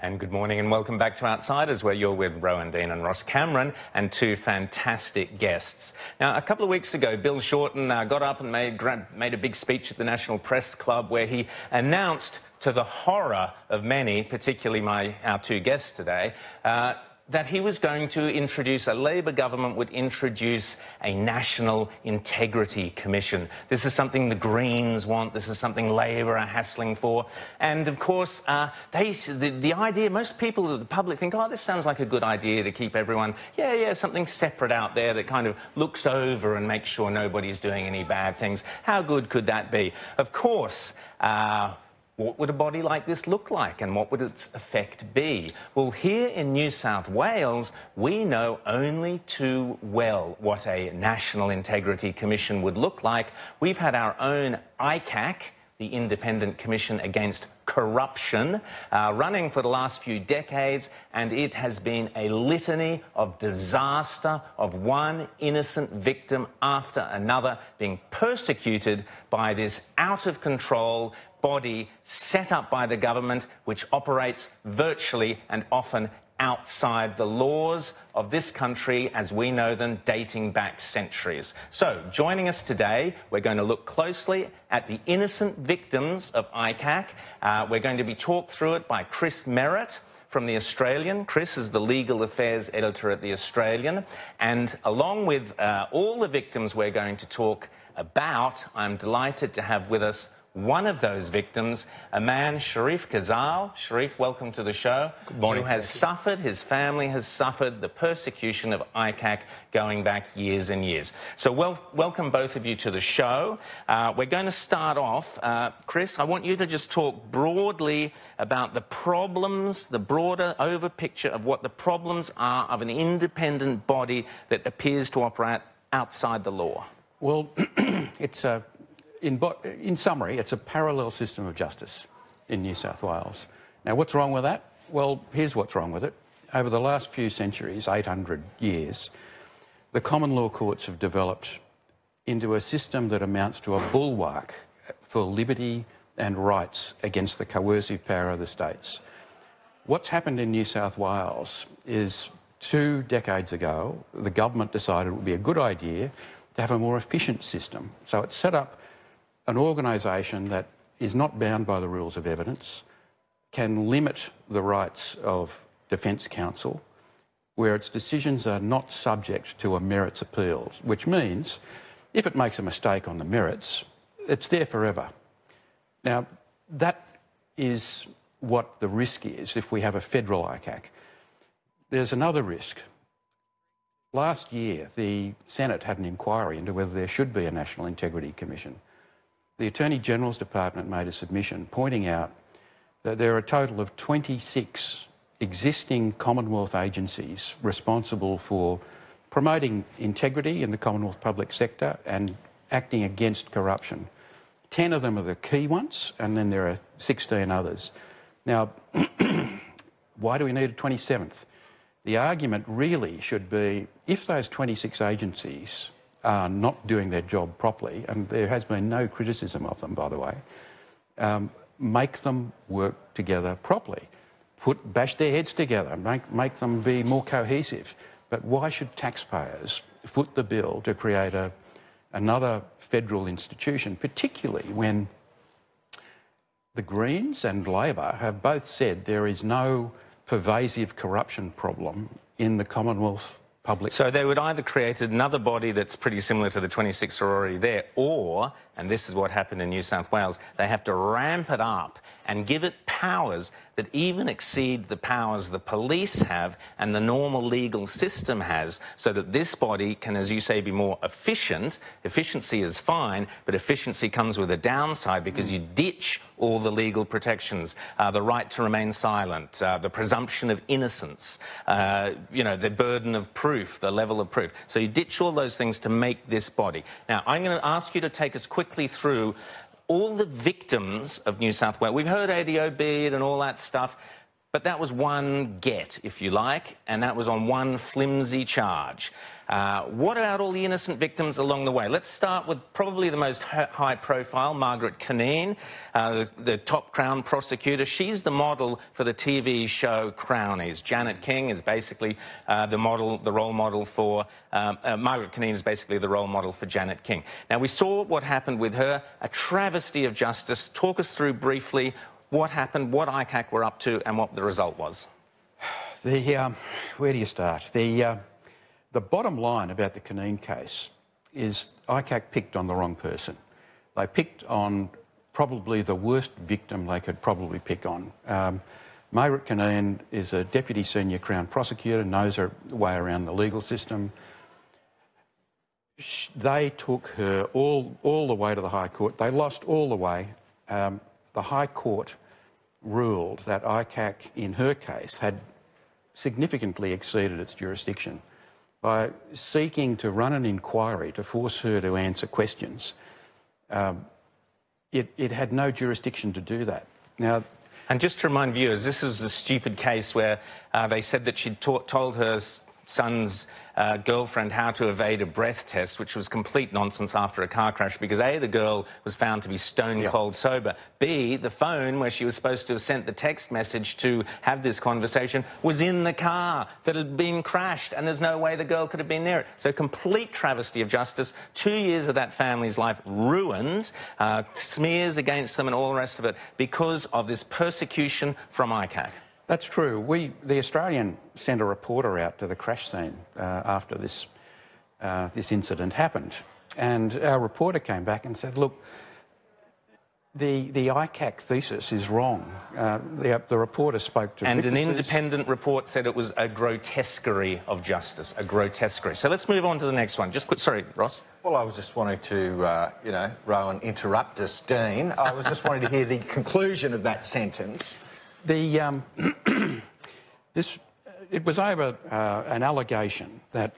And good morning and welcome back to Outsiders, where you're with Rowan Dean and Ross Cameron and two fantastic guests. Now, a couple of weeks ago, Bill Shorten got up and made a big speech at the National Press Club where he announced, to the horror of many, particularly our two guests today, that he was going to introduce, a Labor government would introduce a National Integrity Commission. This is something the Greens want. This is something Labor are hassling for. And, of course, the idea, most people, the public think, oh, this sounds like a good idea to keep everyone, something separate out there that kind of looks over and makes sure nobody's doing any bad things. How good could that be? Of course, what would a body like this look like and what would its effect be? Well, here in New South Wales, we know only too well what a National Integrity Commission would look like. We've had our own ICAC, the Independent Commission Against Corruption, running for the last few decades, and it has been a litany of disaster, of one innocent victim after another being persecuted by this out-of-control body set up by the government, which operates virtually and often outside the laws of this country as we know them, dating back centuries. So, joining us today, we're going to look closely at the innocent victims of ICAC. We're going to be talked through it by Chris Merritt from The Australian. Chris is the legal affairs editor at The Australian. And along with all the victims we're going to talk about, I'm delighted to have with us one of those victims, a man, Charif Kazal. Charif, welcome to the show. Good morning. Who has suffered, his family has suffered the persecution of ICAC going back years and years. So welcome both of you to the show. We're going to start off. Chris, I want you to just talk broadly about the problems, the broader over picture of what the problems are of an independent body that appears to operate outside the law. Well, in summary, it's a parallel system of justice in New South Wales. Now, what's wrong with that? Well, here's what's wrong with it. Over the last few centuries, 800 years, the common law courts have developed into a system that amounts to a bulwark for liberty and rights against the coercive power of the states. What's happened in New South Wales is 2 decades ago, the government decided it would be a good idea to have a more efficient system. So it set up an organisation that is not bound by the rules of evidence, can limit the rights of defence counsel, where its decisions are not subject to a merits appeal, which means if it makes a mistake on the merits, it's there forever. Now, that is what the risk is if we have a federal ICAC. There's another risk. Last year, the Senate had an inquiry into whether there should be a National Integrity Commission. The Attorney-General's Department made a submission pointing out that there are a total of 26 existing Commonwealth agencies responsible for promoting integrity in the Commonwealth public sector and acting against corruption. 10 of them are the key ones, and then there are 16 others. Now, why do we need a 27th? The argument really should be, if those 26 agencies are not doing their job properly, and there has been no criticism of them, by the way, make them work together properly. Bash their heads together, make them be more cohesive. But why should taxpayers foot the bill to create another federal institution, particularly when the Greens and Labor have both said there is no pervasive corruption problem in the Commonwealth public. So they would either create another body that's pretty similar to the 26 are already there, or, and this is what happened in New South Wales, they have to ramp it up and give it powers that even exceed the powers the police have and the normal legal system has, so that this body can, as you say, be more efficient. Efficiency is fine, but efficiency comes with a downside because you ditch all the legal protections, the right to remain silent, the presumption of innocence, the burden of proof, the level of proof. So you ditch all those things to make this body. Now, I'm going to ask you to take us quickly through all the victims of New South Wales. We've heard ADO bid and all that stuff, But that was one get, if you like, and that was on one flimsy charge. What about all the innocent victims along the way? Let's start with probably the most high profile, Margaret Cunneen, the top Crown prosecutor. She's the model for the TV show Crownies. Janet King is basically the role model for, Margaret Cunneen is basically the role model for Janet King. Now, we saw what happened with her, a travesty of justice. Talk us through briefly what happened, what ICAC were up to, and what the result was. Where do you start? The bottom line about the Cunneen case is ICAC picked on the wrong person. They picked on probably the worst victim they could probably pick on. Margaret Cunneen is a Deputy Senior Crown Prosecutor, knows her way around the legal system. They took her all the way to the High Court. They lost all the way. The High Court ruled that ICAC, in her case, had significantly exceeded its jurisdiction by seeking to run an inquiry to force her to answer questions. It had no jurisdiction to do that. Now, and just to remind viewers, this was the stupid case where they said that she'd told her son's girlfriend how to evade a breath test, which was complete nonsense after a car crash because A, the girl was found to be stone cold sober, B, the phone where she was supposed to have sent the text message to have this conversation was in the car that had been crashed, and there's no way the girl could have been near it. So complete travesty of justice. 2 years of that family's life ruined, smears against them and all the rest of it because of this persecution from ICAC. That's true. The Australian sent a reporter out to the crash scene after this incident happened, and our reporter came back and said, "Look, the ICAC thesis is wrong." The reporter spoke to and witnesses. An independent report said it was a grotesquerie of justice, a grotesquerie. So let's move on to the next one. Just quick, sorry, Ross. Well, I was just wanting to, Rowan, interrupt us, Dean. I was just wanting to hear the conclusion of that sentence. It was over an allegation that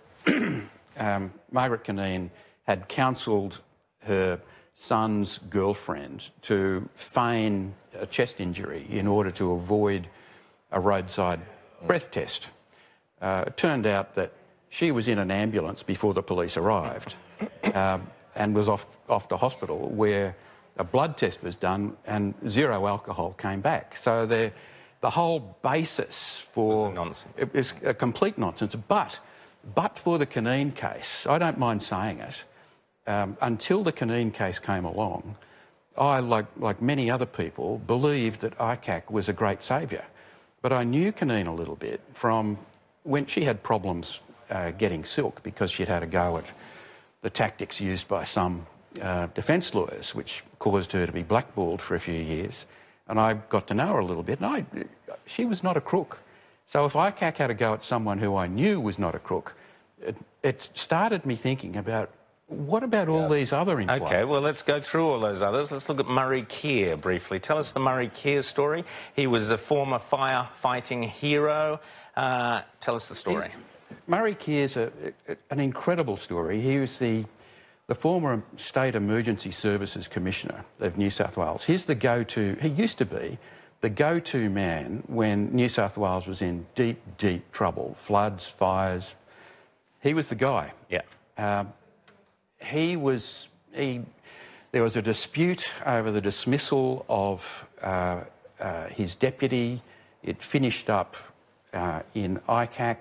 Margaret Cunneen had counselled her son's girlfriend to feign a chest injury in order to avoid a roadside breath test. It turned out that she was in an ambulance before the police arrived and was off to hospital where a blood test was done and zero alcohol came back. So the whole basis for... It is a complete nonsense. But for the Cunneen case, I don't mind saying it, until the Cunneen case came along, I, like many other people, believed that ICAC was a great saviour. But I knew Cunneen a little bit from when she had problems getting silk because she'd had a go at the tactics used by some defence lawyers, which caused her to be blackballed for a few years. And I got to know her a little bit, and she was not a crook. So if ICAC had a go at someone who I knew was not a crook, it started me thinking about, what about all these other inquiries? OK, well, let's go through all those others. Let's look at Murray Keir briefly. Tell us the Murray Keir story. He was a former firefighting hero. Tell us the story. Murray Keir's an incredible story. He was the former State Emergency Services Commissioner of New South Wales. He used to be the go-to man when New South Wales was in deep, deep trouble, floods, fires. He was the guy. Yeah. There was a dispute over the dismissal of his deputy. It finished up in ICAC.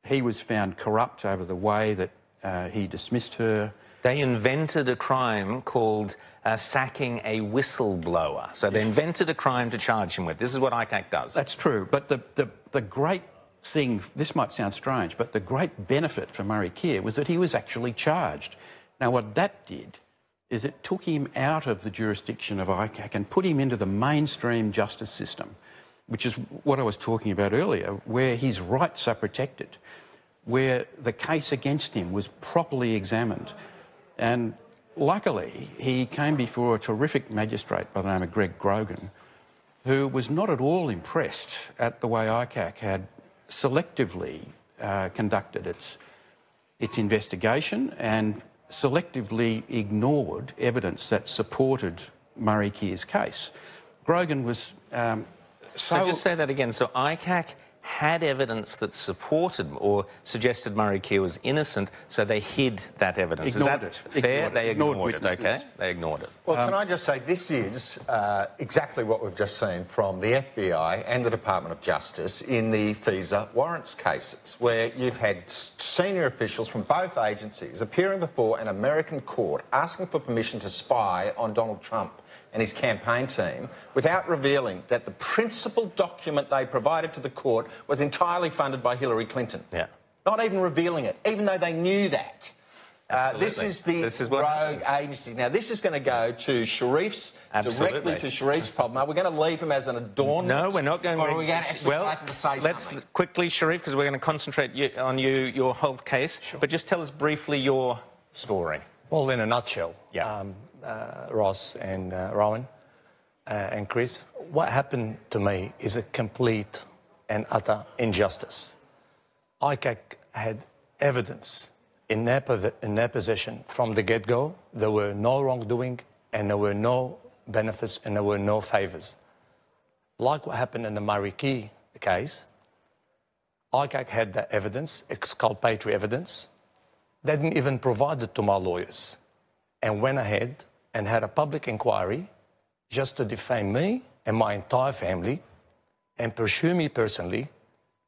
He was found corrupt over the way that he dismissed her. They invented a crime called sacking a whistleblower. So they invented a crime to charge him with. This is what ICAC does. That's true. But the great thing, this might sound strange, but the great benefit for Murray Keir was that he was actually charged. Now, what that did is it took him out of the jurisdiction of ICAC and put him into the mainstream justice system, which is what I was talking about earlier, where his rights are protected, where the case against him was properly examined. And luckily, he came before a terrific magistrate by the name of Greg Grogan, who was not at all impressed at the way ICAC had selectively conducted its investigation and selectively ignored evidence that supported Murray Keir's case. Grogan was So just say that again. So ICAC had evidence that supported or suggested Murray Key was innocent, so they hid that evidence. Ignored Is that it. fair? They ignored it, witnesses. okay? They ignored it. Well, can I just say, this is exactly what we've just seen from the FBI and the Department of Justice in the FISA warrants cases, where you've had senior officials from both agencies appearing before an American court asking for permission to spy on Donald Trump and his campaign team without revealing that the principal document they provided to the court was entirely funded by Hillary Clinton. Yeah. Not even revealing it, even though they knew that. This is the rogue agency. Now, this is going to go to Charif's, directly to Charif's problem. Are we going to leave him as an adornment? No, we're not going to. Or are we going to actually ask him to say let's something? quickly, Charif, because we're going to concentrate on your whole case. Sure. But just tell us briefly your story. Well, in a nutshell, yeah. Ross and Rowan and Chris, what happened to me is a complete and utter injustice. ICAC had evidence in their possession from the get-go. There were no wrongdoing and there were no benefits and there were no favours. Like what happened in the Murray Key case, ICAC had that evidence, exculpatory evidence. They didn't even provide it to my lawyers and went ahead and had a public inquiry just to defame me and my entire family and pursue me personally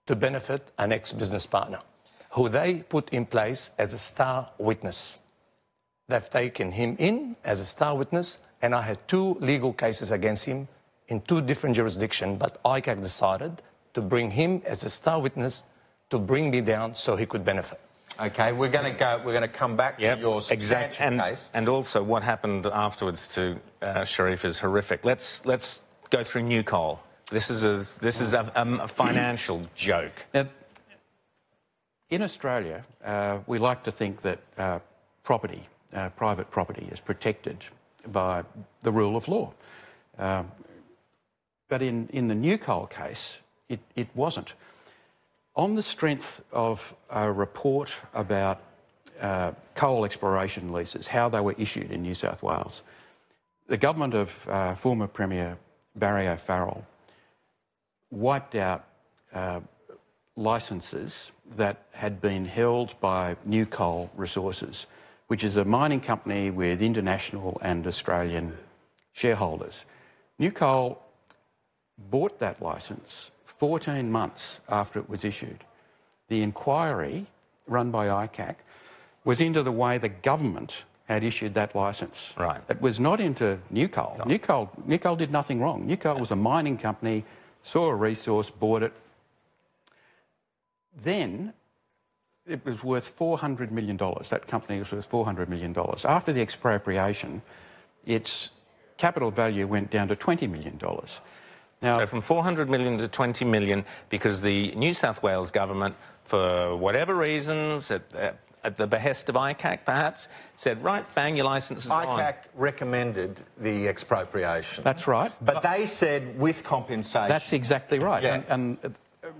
to benefit an ex-business partner who they put in place as a star witness. They've taken him in as a star witness, and I had 2 legal cases against him in 2 different jurisdictions, but ICAC decided to bring him as a star witness to bring me down so he could benefit. Okay, we're going to come back to your substantial case. And also what happened afterwards to Charif is horrific. Let's go through New Coal. This is a financial joke. Now, in Australia, we like to think that property, private property, is protected by the rule of law. But in the New Coal case, it wasn't. On the strength of a report about coal exploration leases, how they were issued in New South Wales, the government of former Premier Barry O'Farrell wiped out licences that had been held by New Coal Resources, which is a mining company with international and Australian shareholders. New Coal bought that licence 14 months after it was issued. The inquiry run by ICAC was into the way the government had issued that licence. Right. It was not into New Coal. No. New Coal did nothing wrong. New Coal was a mining company, saw a resource, bought it. Then it was worth $400 million. That company was worth $400 million. After the expropriation, its capital value went down to $20 million. Now, so from 400 million to 20 million because the New South Wales government, for whatever reasons, at the behest of ICAC perhaps, said, right, bang, your licence is gone. ICAC recommended the expropriation. That's right. But they said with compensation. That's exactly right. Yeah. And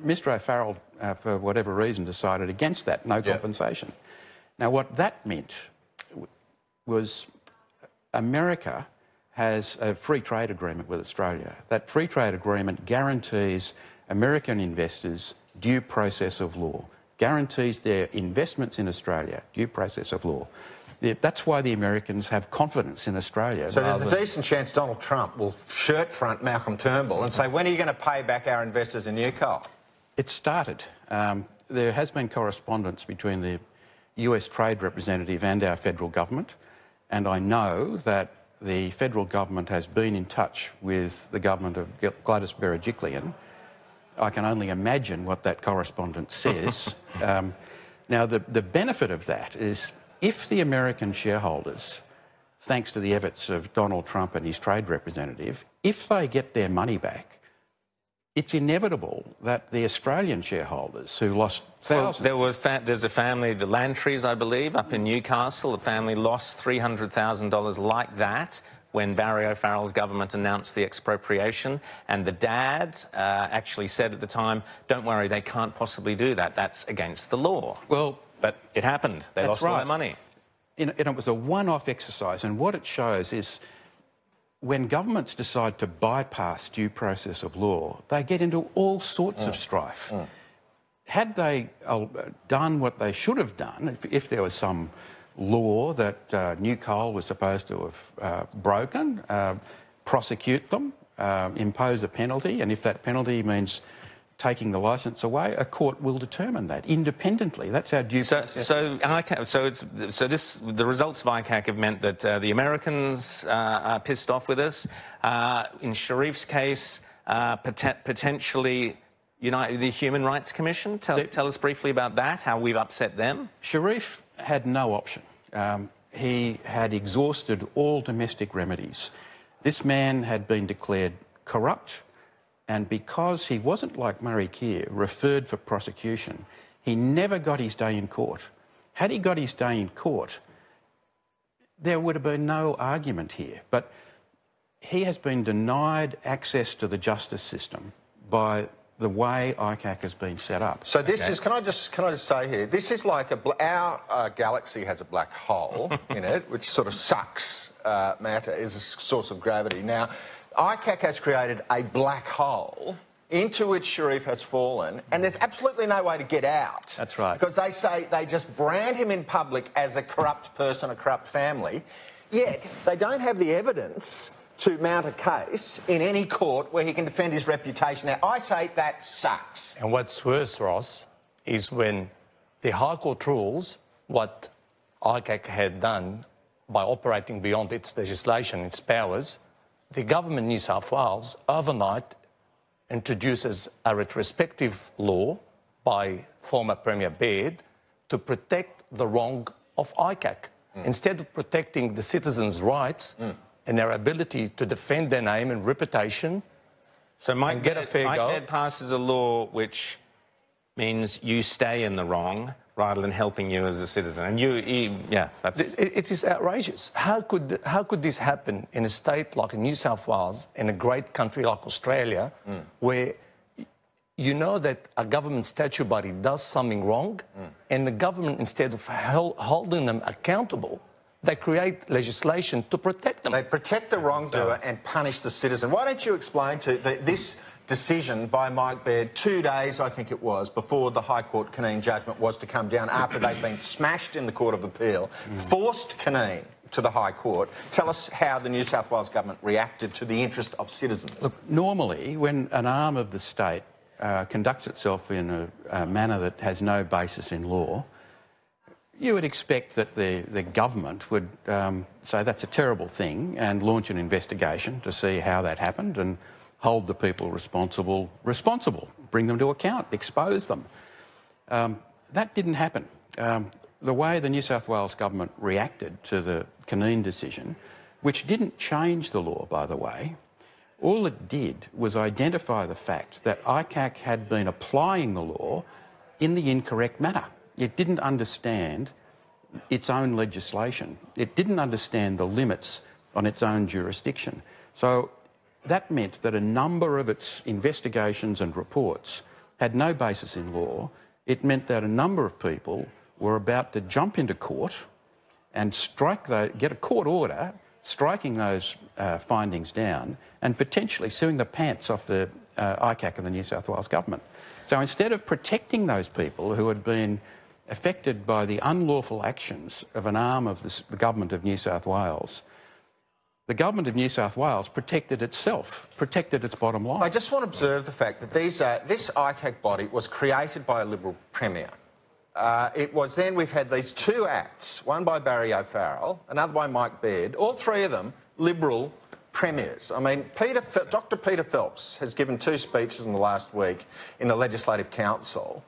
Mr O'Farrell, for whatever reason, decided against that, no compensation. Now, what that meant was America has a free trade agreement with Australia. That free trade agreement guarantees American investors due process of law, guarantees their investments in Australia due process of law. That's why the Americans have confidence in Australia. So there's a decent chance Donald Trump will shirt front Malcolm Turnbull and say, when are you going to pay back our investors in New Coal? It started. There has been correspondence between the US trade representative and our federal government, and I know that the federal government has been in touch with the government of Gladys Berejiklian. I can only imagine what that correspondence says. Now, the benefit of that is if the American shareholders, thanks to the efforts of Donald Trump and his trade representative, if they get their money back, it's inevitable that the Australian shareholders who lost thousands... Well, there's a family, the Lantries, I believe, up in Newcastle. The family lost $300,000 like that when Barry O'Farrell's government announced the expropriation. And the dad actually said at the time, don't worry, they can't possibly do that. That's against the law. Well... But it happened. They lost all their money. And it was a one-off exercise. And what it shows is when governments decide to bypass due process of law, they get into all sorts of strife. Had they done what they should have done, if there was some law that New Coal was supposed to have broken, prosecute them, impose a penalty, and if that penalty means taking the licence away, a court will determine that independently. That's our due process. The results of ICAC have meant that the Americans are pissed off with us. In Charif's case, potentially the Human Rights Commission. Tell us briefly about that, how we've upset them. Charif had no option. He had exhausted all domestic remedies. This man had been declared corrupt, and because he wasn't like Murray Keir, referred for prosecution, he never got his day in court. Had he got his day in court, there would have been no argument here. But he has been denied access to the justice system by the way ICAC has been set up. So this is, can I just say here, this is like our galaxy has a black hole in it, which sort of sucks matter, is a source of gravity. Now, ICAC has created a black hole into which Charif has fallen, and there's absolutely no way to get out. That's right. Because they say they just brand him in public as a corrupt person, a corrupt family, yet they don't have the evidence to mount a case in any court where he can defend his reputation. Now, I say that sucks. And what's worse, Ross, is when the High Court rules what ICAC had done by operating beyond its legislation, its powers, the government of New South Wales overnight introduces a retrospective law by former Premier Baird to protect the wrong of ICAC. Instead of protecting the citizens' rights and their ability to defend their name and reputation, and get a fair go. Baird passes a law which means you stay in the wrong rather than helping you as a citizen. And that's... It is outrageous. How could this happen in a state like New South Wales, in a great country like Australia, where you know that a government statute body does something wrong, and the government, instead of holding them accountable, they create legislation to protect them. They protect the wrongdoer and punish the citizen. Why don't you explain to this decision by Mike Baird 2 days, I think it was, before the High Court Caneen judgment was to come down after they'd been smashed in the Court of Appeal, forced Caneen to the High Court. Tell us how the New South Wales government reacted to the interest of citizens. Look, normally, when an arm of the state conducts itself in a manner that has no basis in law, you would expect that the government would say that's a terrible thing and launch an investigation to see how that happened and hold the people responsible, bring them to account, expose them. That didn't happen. The way the New South Wales government reacted to the Caneen decision, which didn't change the law, by the way, all it did was identify the fact that ICAC had been applying the law in the incorrect manner. It didn't understand its own legislation. It didn't understand the limits on its own jurisdiction. So that meant that a number of its investigations and reports had no basis in law. It meant that a number of people were about to jump into court and get a court order striking those findings down and potentially suing the pants off the ICAC and the New South Wales government. So instead of protecting those people who had been affected by the unlawful actions of an arm of the government of New South Wales, the government of New South Wales protected itself, protected its bottom line. I just want to observe the fact that this ICAC body was created by a Liberal Premier. We've had these two acts, one by Barry O'Farrell, another by Mike Baird, all three of them Liberal Premiers. I mean, Dr Peter Phelps has given 2 speeches in the last week in the Legislative Council,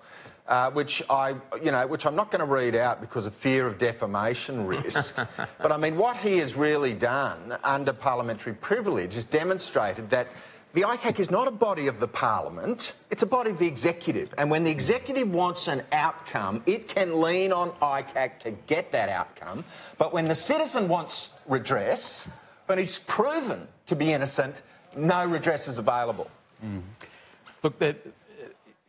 which I'm not going to read out because of fear of defamation risk. But I mean, what he has really done under parliamentary privilege is demonstrated that the ICAC is not a body of the parliament, it's a body of the executive. And when the executive wants an outcome, it can lean on ICAC to get that outcome. But when the citizen wants redress, when he's proven to be innocent, no redress is available. Look,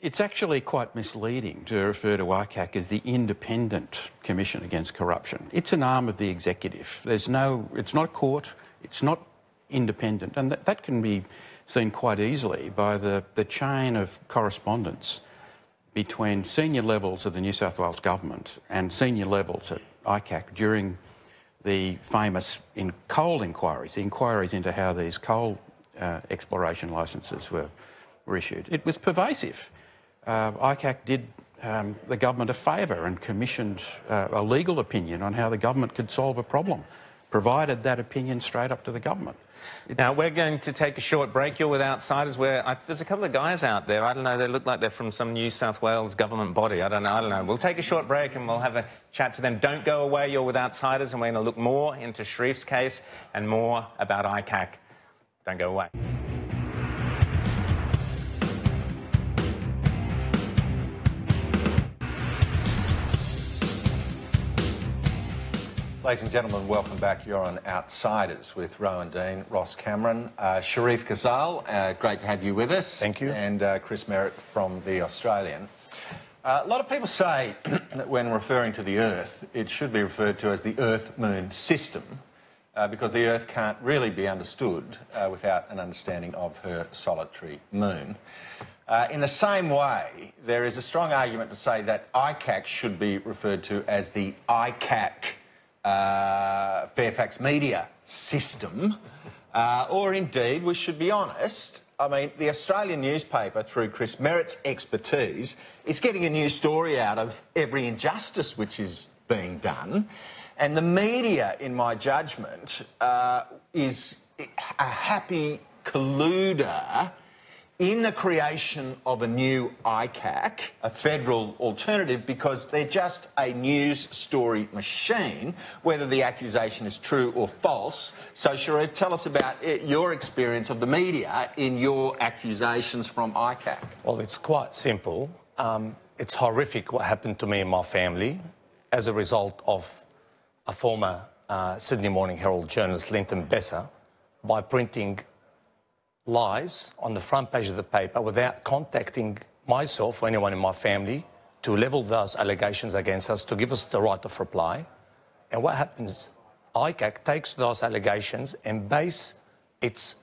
it's actually quite misleading to refer to ICAC as the Independent Commission Against Corruption. It's an arm of the executive. It's not a court, it's not independent, and that can be seen quite easily by the chain of correspondence between senior levels of the New South Wales government and senior levels at ICAC during the famous coal inquiries, the inquiries into how these coal exploration licences were issued. It was pervasive. ICAC did the government a favour and commissioned a legal opinion on how the government could solve a problem, provided that opinion straight up to the government. Now, we're going to take a short break. You're with Outsiders, where there's a couple of guys out there. I don't know, they look like they're from some New South Wales government body. I don't know. We'll take a short break and we'll have a chat to them. Don't go away. You're with Outsiders, and we're going to look more into Charif's case and more about ICAC. Don't go away. Ladies and gentlemen, welcome back. You're on Outsiders with Rowan Dean, Ross Cameron, Charif Kazal. Great to have you with us. Thank you. And Chris Merritt from The Australian. A lot of people say that when referring to the Earth, it should be referred to as the Earth-Moon system because the Earth can't really be understood without an understanding of her solitary moon. In the same way, there is a strong argument to say that ICAC should be referred to as the ICAC Fairfax media system, or indeed, we should be honest, I mean, the Australian newspaper, through Chris Merritt's expertise, is getting a new story out of every injustice which is being done, and the media, in my judgment, is a happy colluder in the creation of a new ICAC, a federal alternative, because they're just a news story machine, whether the accusation is true or false. So, Charif, tell us about your experience of the media in your accusations from ICAC. Well, it's quite simple. It's horrific what happened to me and my family as a result of a former Sydney Morning Herald journalist, Linton Besser, by printing lies on the front page of the paper without contacting myself or anyone in my family to level those allegations against us, to give us the right of reply. And what happens, ICAC takes those allegations and base its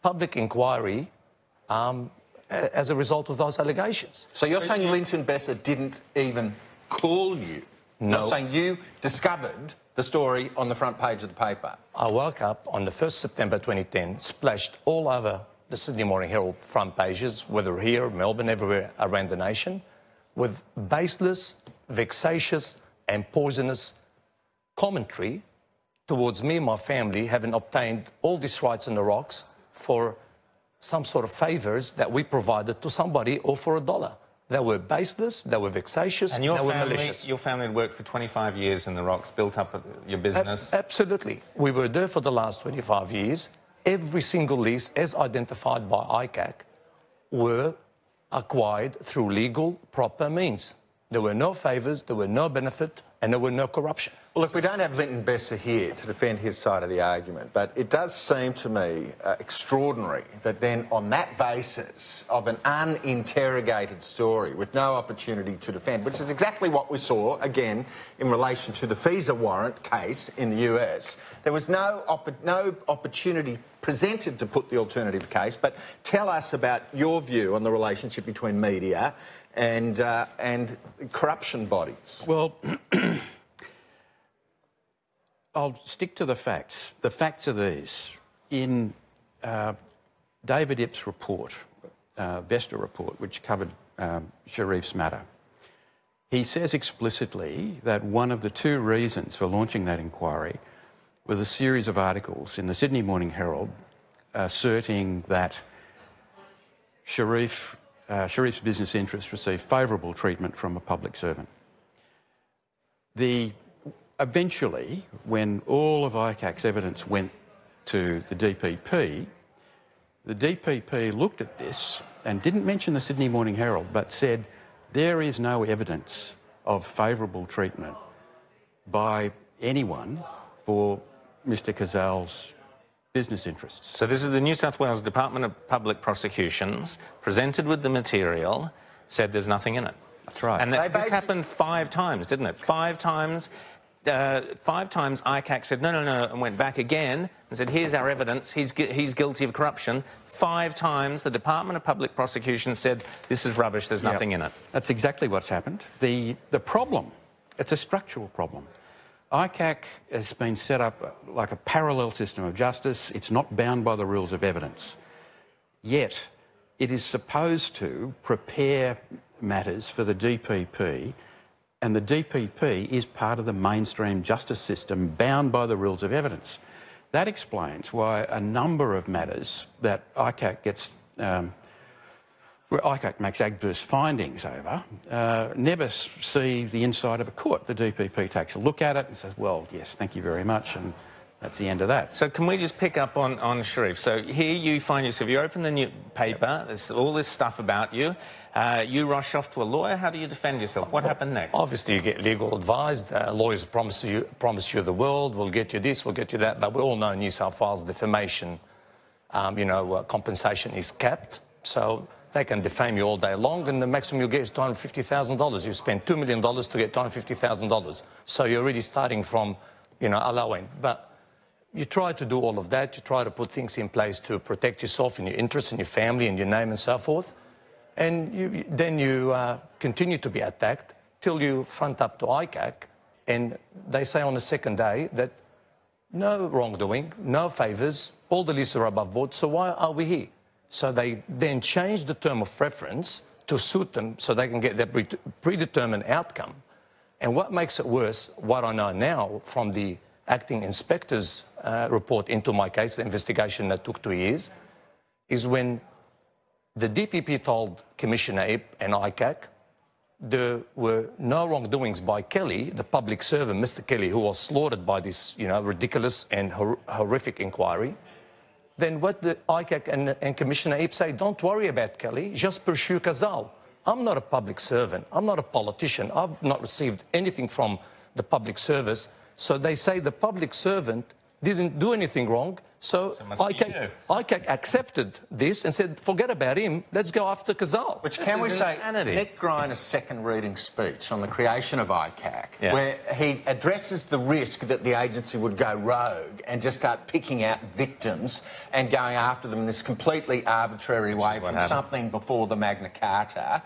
public inquiry as a result of those allegations. So you're saying Linton Besser didn't even call you? No. You're saying you discovered the story on the front page of the paper? I woke up on the 1st September 2010, splashed all over the Sydney Morning Herald front pages, whether here, Melbourne, everywhere around the nation, with baseless, vexatious and poisonous commentary towards me and my family having obtained all these rights in the rocks for some sort of favours that we provided to somebody or for $1. They were baseless, they were vexatious, and they were malicious. Your family had worked for 25 years in the rocks, built up your business. Absolutely. We were there for the last 25 years. Every single lease, as identified by ICAC, were acquired through legal, proper means. There were no favours, there were no benefit, and there were no corruption. Well, look, we don't have Linton Besser here to defend his side of the argument, but it does seem to me extraordinary that then on that basis of an uninterrogated story with no opportunity to defend, which is exactly what we saw, again, in relation to the FISA warrant case in the US, there was no opportunity presented to put the alternative case. But tell us about your view on the relationship between media and corruption bodies. Well, I'll stick to the facts. The facts are these. In David Ipps' report, Vesta report, which covered Charif's matter, he says explicitly that one of the two reasons for launching that inquiry was a series of articles in the Sydney Morning Herald asserting that Charif's business interests received favourable treatment from a public servant. Eventually, when all of ICAC's evidence went to the DPP looked at this and didn't mention the Sydney Morning Herald, but said there is no evidence of favourable treatment by anyone for Mr Kazal's business interests. So this is the New South Wales Department of Public Prosecutions, presented with the material, said there's nothing in it. That's right. And this happened 5 times, didn't it? 5 times. 5 times ICAC said, no, no, no, and went back again and said, here's our evidence, he's guilty of corruption. 5 times the Department of Public Prosecution said, this is rubbish, there's nothing in it. That's exactly what's happened. The problem, it's a structural problem. ICAC has been set up like a parallel system of justice. It's not bound by the rules of evidence. Yet, it is supposed to prepare matters for the DPP, and the DPP is part of the mainstream justice system bound by the rules of evidence. That explains why a number of matters that ICAC gets, where ICAC makes adverse findings over, never see the inside of a court. The DPP takes a look at it and says, well, yes, thank you very much, and that's the end of that. So can we just pick up on Charif? So here you find yourself, you open the new paper, there's all this stuff about you, you rush off to a lawyer. How do you defend yourself? What happened next? Obviously, you get legal advice. Lawyers promise you the world, we'll get you this, we'll get you that, but we all know New South Wales defamation, compensation is capped, so they can defame you all day long, and the maximum you'll get is $250,000. You spend $2 million to get $250,000. So you're already starting from, a low end. But you try to do all of that. You try to put things in place to protect yourself and your interests and your family and your name and so forth. And then you continue to be attacked till you front up to ICAC, and they say on the second day that no wrongdoing, no favours, all the lists are above board, so why are we here? So they then change the term of reference to suit them so they can get their predetermined outcome. And what makes it worse, what I know now from the acting inspector's report into my case, the investigation that took 2 years, is when the DPP told Commissioner Ip and ICAC there were no wrongdoings by Kelly, the public servant, Mr. Kelly, who was slaughtered by this, ridiculous and horrific inquiry. Then what the ICAC and Commissioner Ip say, don't worry about Kelly, just pursue Kazal. I'm not a public servant. I'm not a politician. I've not received anything from the public service. So they say the public servant didn't do anything wrong. So ICAC accepted this and said, forget about him, let's go after Kazal. Which can we say, Nick Griner's second reading speech on the creation of ICAC, where he addresses the risk that the agency would go rogue and just start picking out victims and going after them in this completely arbitrary way from something before the Magna Carta.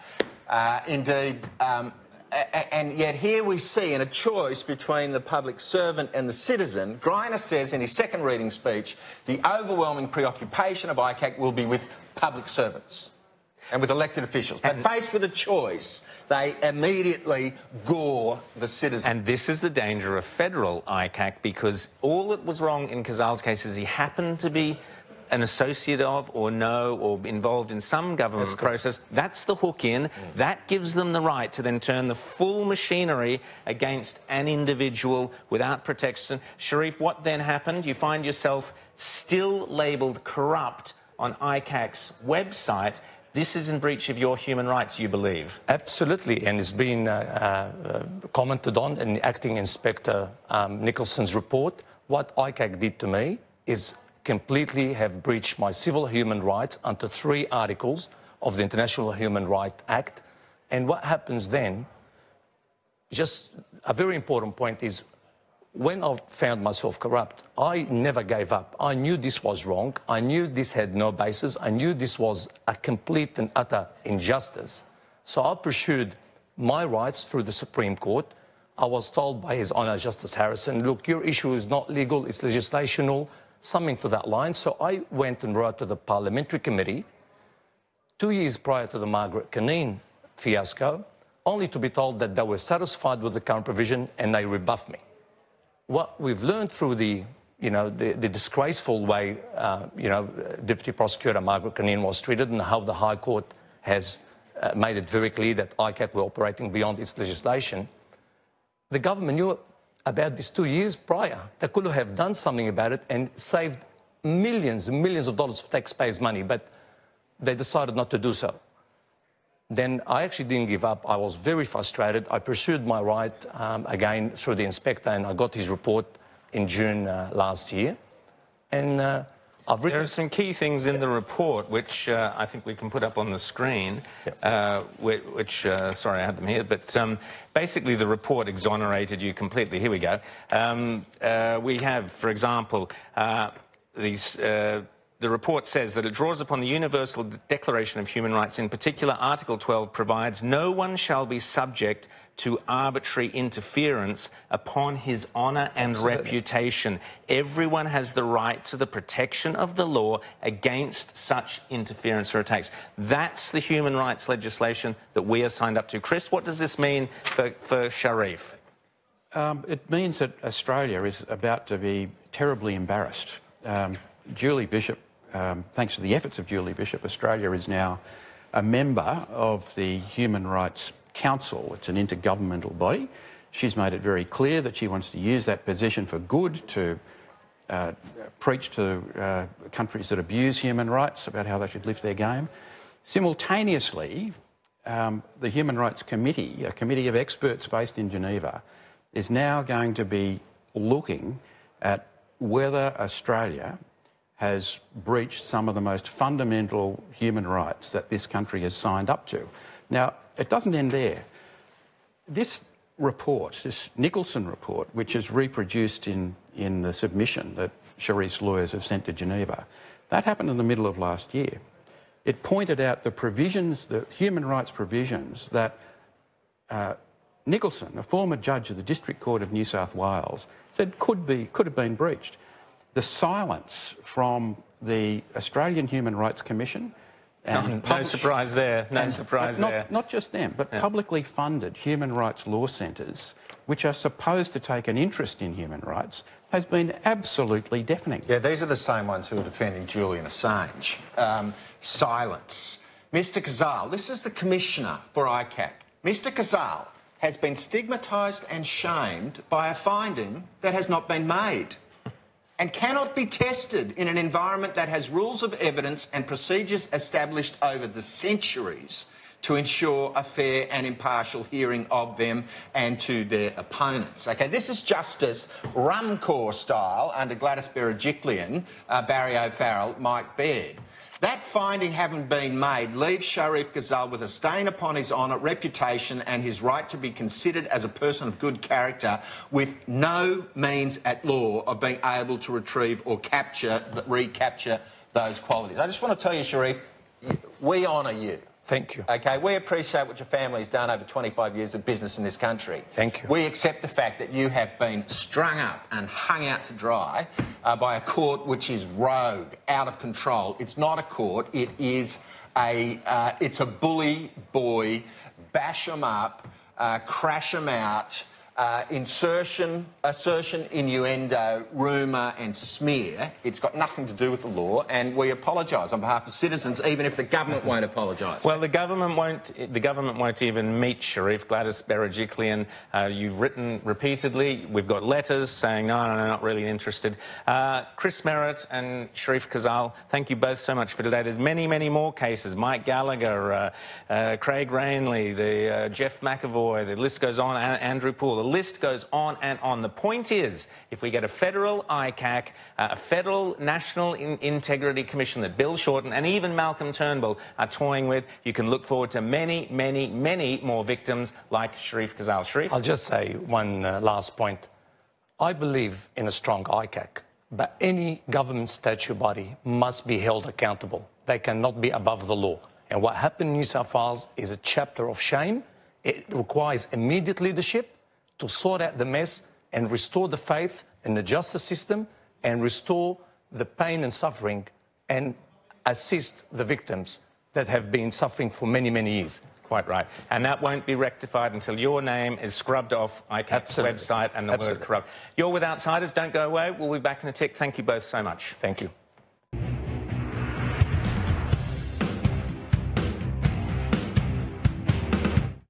And yet here we see in a choice between the public servant and the citizen, Griner says in his second reading speech, the overwhelming preoccupation of ICAC will be with public servants and with elected officials. But faced with a choice, they immediately gore the citizen. And this is the danger of federal ICAC, because all that was wrong in Kazal's case is he happened to be an associate of or involved in some government process. That's the hook in. That gives them the right to then turn the full machinery against an individual without protection. Charif, what then happened? You find yourself still labelled corrupt on ICAC's website. This is in breach of your human rights, you believe? Absolutely, and it's been commented on in the Acting Inspector Nicholson's report. What ICAC did to me is completely have breached my civil human rights under 3 articles of the International Human Rights Act. And what happens then, just a very important point is, when I found myself corrupt, I never gave up. I knew this was wrong. I knew this had no basis. I knew this was a complete and utter injustice. So I pursued my rights through the Supreme Court. I was told by His Honour Justice Harrison, look, your issue is not legal, it's legislational, something to that line. So I went and wrote to the Parliamentary Committee 2 years prior to the Margaret Cunneen fiasco, only to be told that they were satisfied with the current provision and they rebuffed me. What we've learned through the disgraceful way, Deputy Prosecutor Margaret Cunneen was treated, and how the High Court has made it very clear that ICAC were operating beyond its legislation, the government knew about this 2 years prior. They could have done something about it and saved millions and millions of dollars of taxpayers' money, but they decided not to do so. Then I actually didn't give up. I was very frustrated. I pursued my right again through the inspector, and I got his report in June last year. And There are some key things in the report which I think we can put up on the screen, sorry, I had them here, but basically the report exonerated you completely. Here we go. We have, for example, the report says that it draws upon the Universal Declaration of Human Rights. In particular, Article 12 provides no one shall be subject to arbitrary interference upon his honour and reputation. Everyone has the right to the protection of the law against such interference or attacks. That's the human rights legislation that we are signed up to. Chris, what does this mean for Charif? It means that Australia is about to be terribly embarrassed. Julie Bishop, thanks to the efforts of Julie Bishop, Australia is now a member of the Human Rights Council. It's an intergovernmental body. She's made it very clear that she wants to use that position for good to preach to countries that abuse human rights about how they should lift their game. Simultaneously, the Human Rights Committee, a committee of experts based in Geneva, is now going to be looking at whether Australia has breached some of the most fundamental human rights that this country has signed up to. Now, it doesn't end there. This report, this Nicholson report, which is reproduced in the submission that Charif's lawyers have sent to Geneva, that happened in the middle of last year. It pointed out the provisions, the human rights provisions that Nicholson, a former judge of the District Court of New South Wales, said could have been breached. The silence from the Australian Human Rights Commission and no surprise there. No surprise there. Not just them, but publicly funded human rights law centres, which are supposed to take an interest in human rights, has been absolutely deafening. Yeah, these are the same ones who are defending Julian Assange. Silence. Mr Kazal, this is the Commissioner for ICAC. Mr Kazal has been stigmatised and shamed by a finding that has not been made and cannot be tested in an environment that has rules of evidence and procedures established over the centuries to ensure a fair and impartial hearing of them and to their opponents. OK, this is Justice Rumcore style under Gladys Berejiklian, Barry O'Farrell, Mike Baird. That finding having been made leaves Charif Kazal with a stain upon his honour, reputation and his right to be considered as a person of good character with no means at law of being able to retrieve or recapture those qualities. I just want to tell you, Charif, we honour you. Thank you. OK, we appreciate what your family's done over 25 years of business in this country. Thank you. We accept the fact that you have been strung up and hung out to dry by a court which is rogue, out of control. It's not a court. It is it's a bully boy, bash 'em up, crash 'em out, assertion, innuendo, rumour and smear. It's got nothing to do with the law, and we apologise on behalf of citizens, even if the government won't apologise. Well, the government won't even meet Charif. Gladys Berejiklian, you've written repeatedly. We've got letters saying no, not really interested. Chris Merritt and Charif Kazal, thank you both so much for today. There's many, many more cases. Mike Gallagher, Craig Rainley, the Jeff McAvoy. The list goes on. Andrew Poole. The list goes on and on. The point is, if we get a federal ICAC, a federal National Integrity Commission that Bill Shorten and even Malcolm Turnbull are toying with, you can look forward to many, many, many more victims like Charif Kazal. Charif? I'll just say one last point. I believe in a strong ICAC, but any government statute body must be held accountable. They cannot be above the law. And what happened in New South Wales is a chapter of shame. It requires immediate leadership to sort out the mess and restore the faith in the justice system and restore the pain and suffering and assist the victims that have been suffering for many, many years. Quite right. And that won't be rectified until your name is scrubbed off ICAC's website and the word corrupt. You're with Outsiders. Don't go away. We'll be back in a tick. Thank you both so much. Thank you.